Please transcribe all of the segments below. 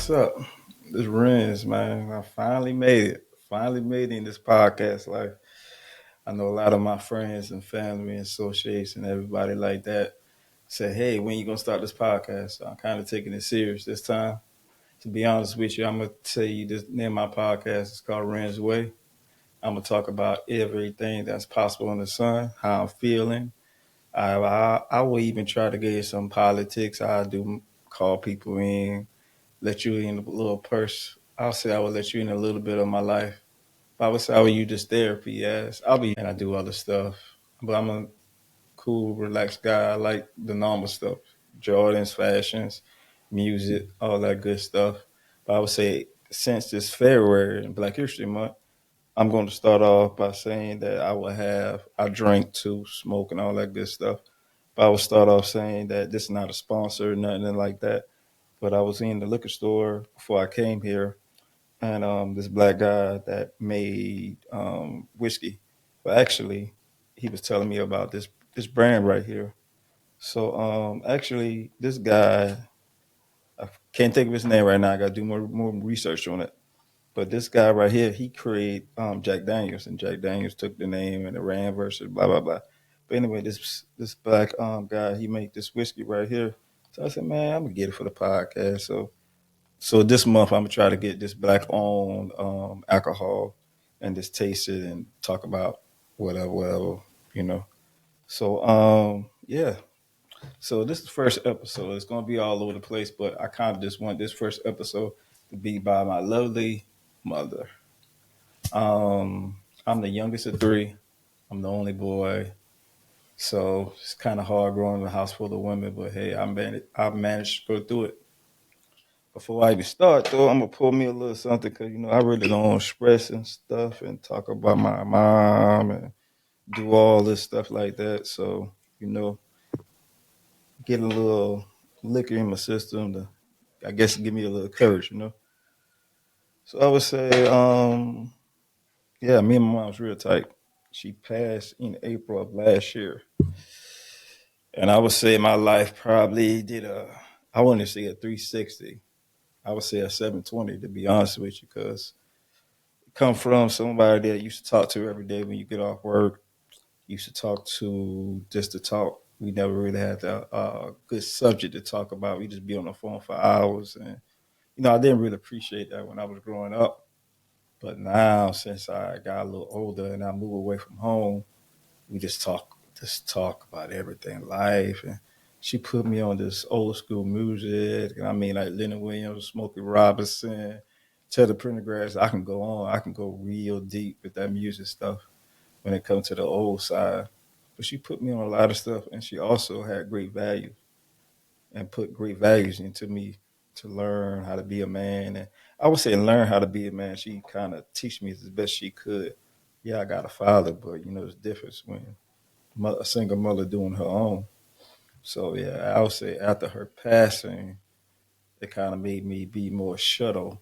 What's up? This Renz, man. I finally made it. Finally made it in this podcast life. I know a lot of my friends and family and associates and everybody like that say, hey, when you gonna start this podcast? So I'm kind of taking it serious this time. To be honest with you, I'm gonna tell you this name of my podcast is called Renz Way. I'm gonna talk about everything that's possible in the sun, how I'm feeling. I will even try to get you some politics. I do call people in, let you in a little purse. I'll say I will let you in a little bit of my life. I would say I would use this therapy, yes. I'll be, and I do other stuff. But I'm a cool, relaxed guy. I like the normal stuff. Jordans, fashions, music, all that good stuff. But I would say since this February and Black History Month, I'm going to start off by saying that I drink too, smoke and all that good stuff. But I would start off saying that this is not a sponsor, nothing like that. But I was in the liquor store before I came here, and this black guy that made whiskey. But actually, he was telling me about this brand right here. So actually, this guy, I can't think of his name right now. I got to do more research on it. But this guy right here, he created Jack Daniels, and Jack Daniels took the name and the ran versus blah blah blah. But anyway, this black guy, he made this whiskey right here. So I said, man, I'm gonna get it for the podcast. So this month I'm gonna try to get this black owned alcohol and just taste it and talk about whatever, you know. So yeah. So this is the first episode. It's gonna be all over the place, but I kind of just want this first episode to be by my lovely mother. I'm the youngest of three. I'm the only boy. So it's kind of hard growing in a house full of women, but hey, I managed to go through it. Before I even start, though, I'm gonna pull me a little something because I really don't express and stuff and talk about my mom and do all this stuff like that. So you know, get a little liquor in my system to, I guess, give me a little courage. So I would say, yeah, me and my mom was real tight. She passed in April of last year, and I would say my life probably did I wouldn't say a 360. I would say a 720 to be honest with you, because come from somebody that used to talk to every day when you get off work. Used to talk to just to talk. We never really had a good subject to talk about. We just be on the phone for hours, and I didn't really appreciate that when I was growing up. But now, since I got a little older and I moved away from home, we just talk about everything, life, and she put me on this old school music, and I mean like Leonard Williams, Smokey Robinson, Teddy Pendergrass. I can go on. I can go real deep with that music stuff when it comes to the old side. But she put me on a lot of stuff, and she also had great value and put great values into me to learn how to be a man. And I would say learn how to be a man. She kind of teach me as best she could. Yeah, I got a father, but there's a difference when a single mother doing her own. So yeah, I would say after her passing, it kind of made me be more shuttle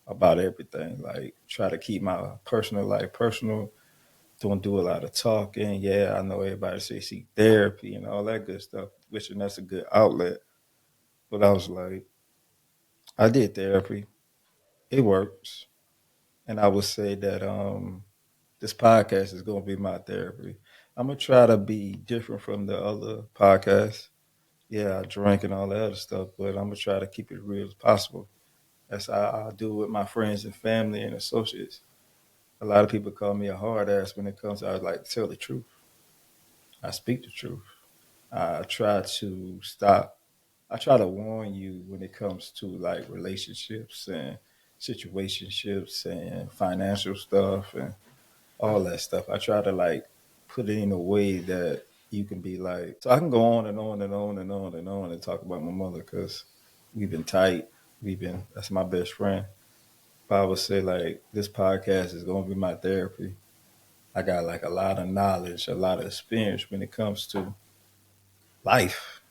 about everything. Like try to keep my personal life personal. Don't do a lot of talking. Yeah, I know everybody say seek therapy and all that good stuff, which and that's a good outlet. But I was like, I did therapy. It works, and I would say that this podcast is gonna be my therapy. I'm gonna try to be different from the other podcasts. Yeah, I drink and all that other stuff, but I'm gonna try to keep it real as possible. That's how I do with my friends and family and associates. A lot of people call me a hard ass when it comes to I like to tell the truth. I speak the truth. I try to stop. I try to warn you when it comes to like relationships and situationships and financial stuff and all that stuff. I try to like put it in a way that you can be like, so I can go on and on and on and on and on and talk about my mother because we've been tight. That's my best friend. But I would say like this podcast is going to be my therapy. I got like a lot of knowledge, a lot of experience when it comes to life.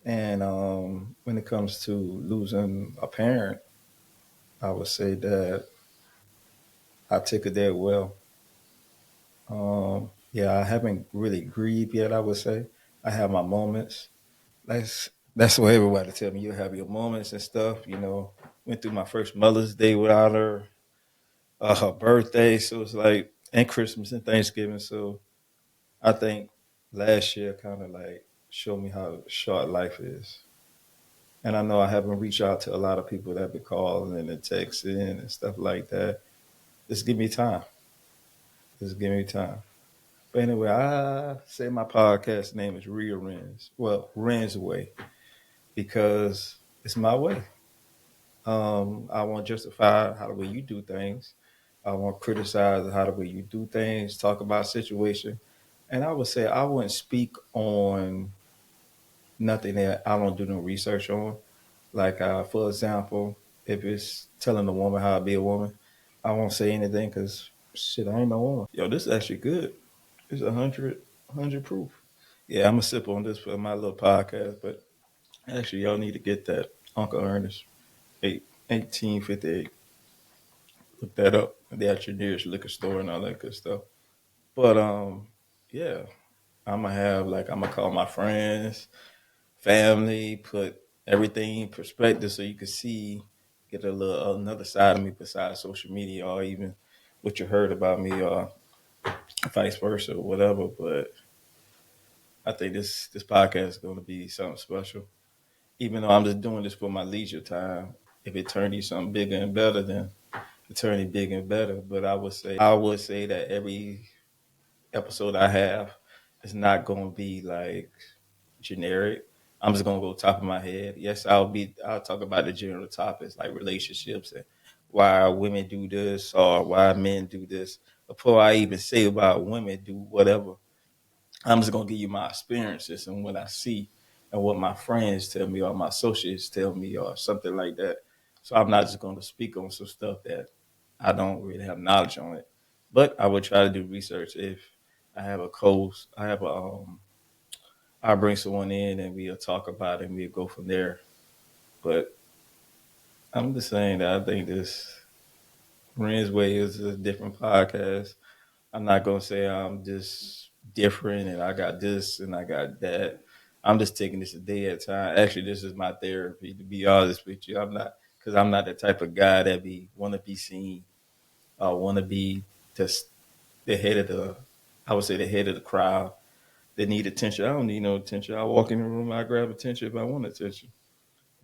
And when it comes to losing a parent, I would say that I take it there well. Yeah, I haven't really grieved yet. I would say I have my moments. That's what everybody tell me. You have your moments and stuff. Went through my first Mother's Day without her, her birthday. So it's like, and Christmas and Thanksgiving. So I think last year kind of like showed me how short life is. And I know I haven't reached out to a lot of people that be calling and texting and stuff like that. Just give me time. Just give me time. But anyway, I say my podcast name is Real Renz. Well, Renz Way, because it's my way. I won't justify how the way you do things. I won't criticize how the way you do things, talk about situation. And I would say I wouldn't speak on nothing that I don't do no research on. Like, for example, if it's telling a woman how to be a woman, I won't say anything because shit, I ain't no woman. Yo, this is actually good. It's 100 proof. Yeah, I'm gonna sip on this for my little podcast, but actually, y'all need to get that Uncle Ernest 1858. Look that up. They at your nearest liquor store and all that good stuff. But yeah, I'm gonna call my friends, family, put everything in perspective so you can see, get a little another side of me besides social media or even what you heard about me or vice versa or whatever. But I think this podcast is going to be something special. Even though I'm just doing this for my leisure time, if it turned into something bigger and better, then it turned it big and better. But I would say that every episode I have is not going to be like generic. I'm just gonna go top of my head. Yes, I'll talk about the general topics like relationships and why women do this or why men do this. Before I even say about women do whatever, I'm just gonna give you my experiences and what I see and what my friends tell me or my associates tell me or something like that. So I'm not just gonna speak on some stuff that I don't really have knowledge on it. But I would try to do research if I have a coach, I'll bring someone in and we'll talk about it and we'll go from there. But I'm just saying that I think this Renz Way is a different podcast. I'm not gonna say I'm just different and I got this and I got that. I'm just taking this a day at a time. Actually, this is my therapy. To be honest with you, I'm not the type of guy that be want to be seen. I want to be just the head of the. I would say the head of the crowd that need attention. I don't need no attention. I walk in the room, I grab attention if I want attention.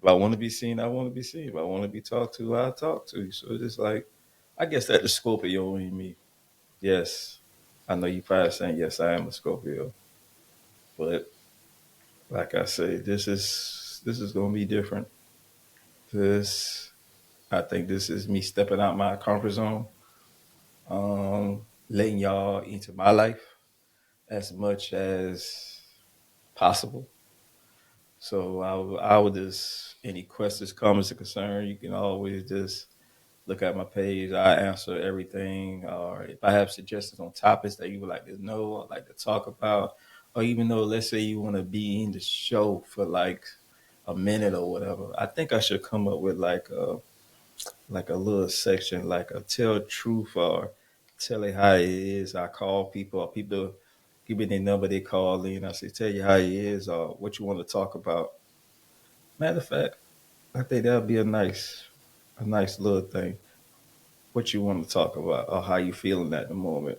If I want to be seen, I want to be seen. If I want to be talked to, I talk to you. So it's just like, I guess that the Scorpio in me. Yes, I know you probably saying yes, I am a Scorpio, but like I say, this is gonna be different. This I think this is me stepping out my comfort zone, letting y'all into my life as much as possible. So I would just any questions, comments, or concern, you can always just look at my page. I answer everything. Or if I have suggestions on topics that you would like to know or like to talk about, or even though let's say you want to be in the show for like a minute or whatever, I think I should come up with like a little section, like a tell truth or tell it how it is. I call people or people give me their number, they call in. I say, tell you how it is or what you want to talk about. Matter of fact, I think that would be a nice little thing. What you want to talk about or how you feeling at the moment.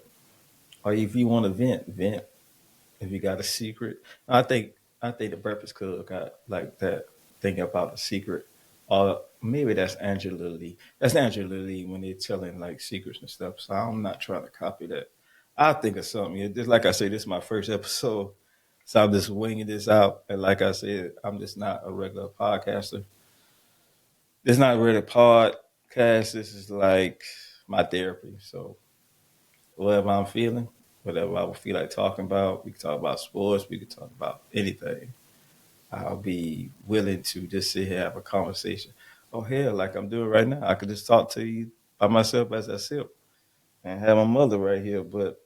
Or if you want to vent, vent. If you got a secret. I think the Breakfast Club got like that thing about a secret. Or maybe that's Angela Lee. That's Angela Lee when they're telling like secrets and stuff. So I'm not trying to copy that. I'll think of something. Just like I say, this is my first episode. So I'm just winging this out. And like I said, I'm just not a regular podcaster. It's not really a podcast. This is like my therapy. So whatever I'm feeling, whatever I would feel like talking about, we can talk about sports, we can talk about anything. I'll be willing to just sit here and have a conversation. Oh hell, like I'm doing right now. I could just talk to you by myself as I sip and have my mother right here. But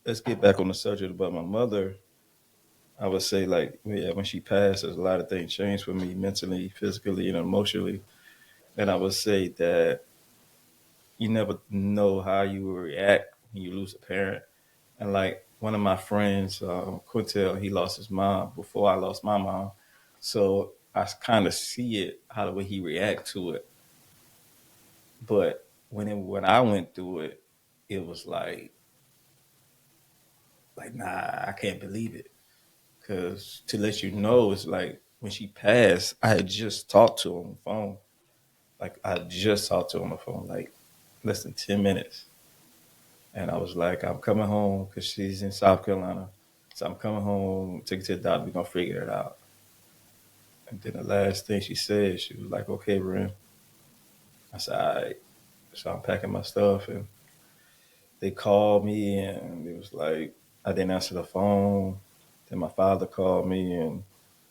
let's get back on the subject about my mother. I would say like yeah, when she passed, there's a lot of things changed for me mentally, physically, and emotionally. And I would say that you never know how you will react when you lose a parent. And like one of my friends, Quintel, he lost his mom before I lost my mom. So I kind of see it how the way he react to it. But when I went through it, it was like nah, I can't believe it. Cause to let you know, it's like when she passed, I had just talked to her on the phone. Like I just talked to her on the phone, like less than 10 minutes, and I was like, I'm coming home because she's in South Carolina, so I'm coming home, take her to the doctor. We're gonna figure it out. And then the last thing she said, she was like, "Okay, Ren." I said, "All right." So I'm packing my stuff, and they called me, and it was like I didn't answer the phone. Then my father called me, and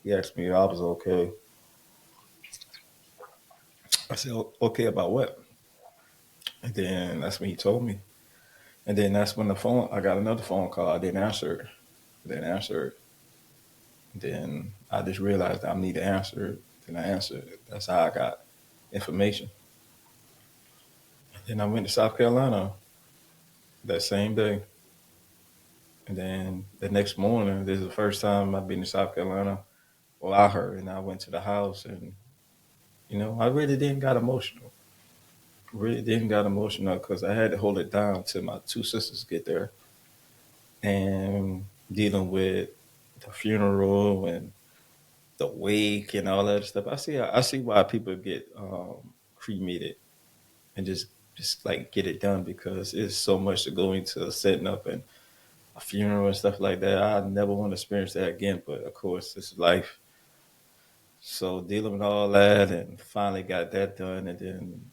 he asked me if I was okay. I said, "Okay, about what?" And then that's when he told me. And then that's when I got another phone call. I didn't answer it. I didn't answer it. Then I just realized I need to answer it. Then I answered it. That's how I got information. Then I went to South Carolina that same day. And then the next morning, this is the first time I've been to South Carolina. Well, I heard, and I went to the house, and I really didn't got emotional. Really didn't got emotional because I had to hold it down till my two sisters get there, and dealing with the funeral and the wake and all that stuff. I see why people get cremated and just like get it done because it's so much to go into setting up and a funeral and stuff like that. I never want to experience that again, but of course, this is life. So dealing with all that and finally got that done, and then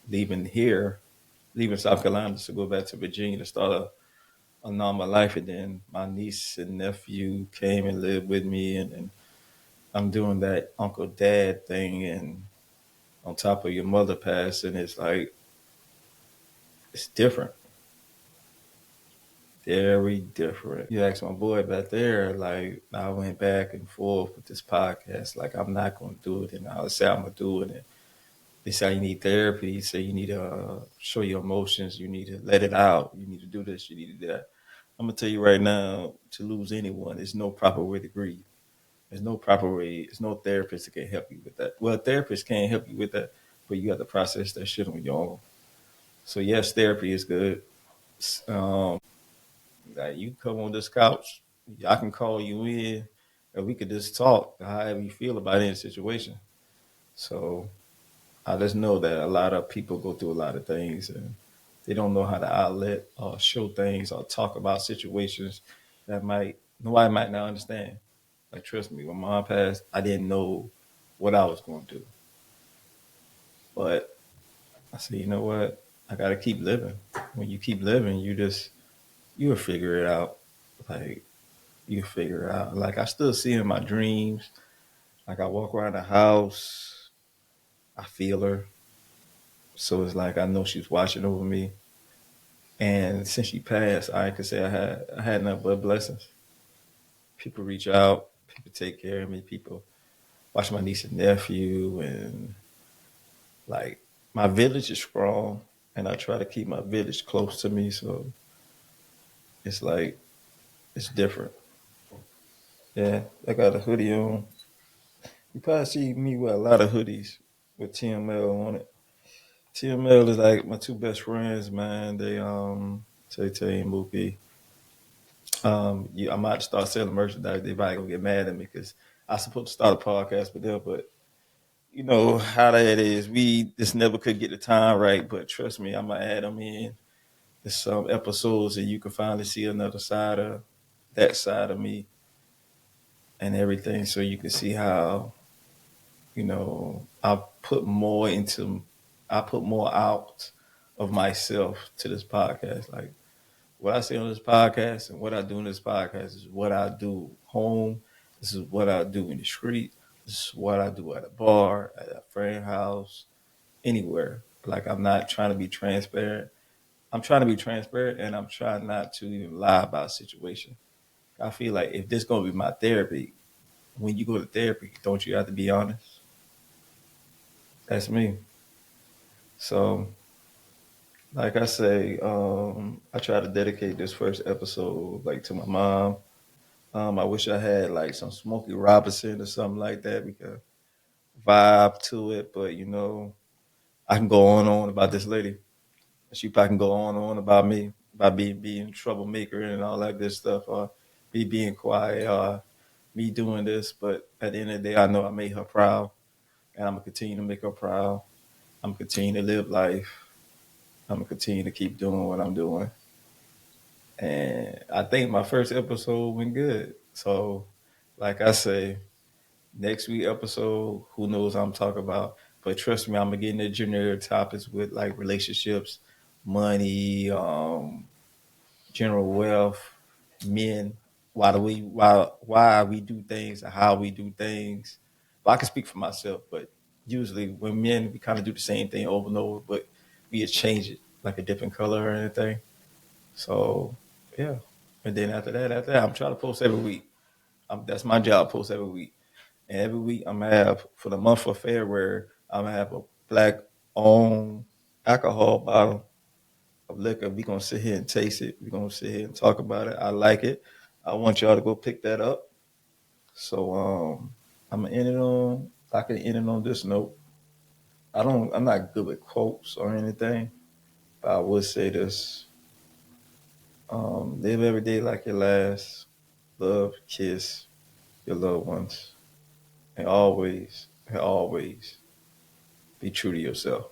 leaving here, leaving South Carolina to go back to Virginia to start a normal life, and then my niece and nephew came and lived with me, and I'm doing that uncle dad thing, and on top of your mother passing, it's like it's different, very different. You asked my boy back there, like I went back and forth with this podcast, like I'm not going to do it, and I would say I'm gonna do it. And they say you need therapy. You say you need to show your emotions. You need to let it out. You need to do this. You need to do that. I'm gonna tell you right now, to lose anyone, there's no proper way to grieve. There's no proper way. There's no therapist that can help you with that. Well, a therapist can't help you with that, but you have to process that shit on your own. So yes, therapy is good. Like you come on this couch, I can call you in, and we could just talk however you feel about any situation. So I just know that a lot of people go through a lot of things, and they don't know how to outlet or show things or talk about situations that nobody might not understand. Like trust me, when mom passed, I didn't know what I was going to do, but I said, you know what? I got to keep living. When you keep living, you'll figure it out. Like you figure it out. Like I still see in my dreams. Like I walk around the house, I feel her. So it's like I know she's watching over me. And since she passed, I can say I had nothing but blessings. People reach out, people take care of me, people watch my niece and nephew, and like my village is strong, and I try to keep my village close to me. So it's like it's different. Yeah, I got a hoodie on. You probably see me with a lot of hoodies with TML on it. TML is like my two best friends, man. They Tay Tay and Mookie. I might start selling merchandise. They probably gonna get mad at me because I supposed to start a podcast with them, but you know how that is. We just never could get the time right. But trust me, I'm gonna add them in. There's some episodes that you can finally see another side of that side of me and everything, so you can see how put more into, I put more out of myself to this podcast. Like what I say on this podcast and what I do in this podcast is what I do home. This is what I do in the street. This is what I do at a bar, at a friend house, anywhere. Like I'm not trying to be transparent. I'm trying to be transparent, and I'm trying not to even lie about a situation. I feel like if this gonna be my therapy, when you go to therapy, don't you have to be honest? That's me. So, like I say, I try to dedicate this first episode like to my mom, I wish I had like some Smokey Robinson or something like that. We could vibe to it, but I can go on and on about this lady. She probably can go on and on about me, about being a troublemaker and all that good stuff, or me being quiet, or me doing this. But at the end of the day, I know I made her proud, and I'm gonna continue to make her proud. I'm gonna continue to live life. I'm gonna continue to keep doing what I'm doing. And I think my first episode went good. So, like I say, next week episode, who knows what I'm talking about. But trust me, I'm gonna get into generic topics with like relationships, money, general wealth, men, why we do things and how we do things. Well, I can speak for myself, but usually when men we kind of do the same thing over and over, but we just change it like a different color or anything. So yeah. And then after that, I'm trying to post every week. That's my job, post every week. And every week I'm gonna have for the month of February, I'm gonna have a black owned alcohol bottle of liquor. We're gonna sit here and taste it. We're gonna sit here and talk about it. I like it. I want y'all to go pick that up. So I'm gonna end it on I can end it on this note. I'm not good with quotes or anything, but I would say this. Live every day like your last. Love, kiss your loved ones. And always be true to yourself.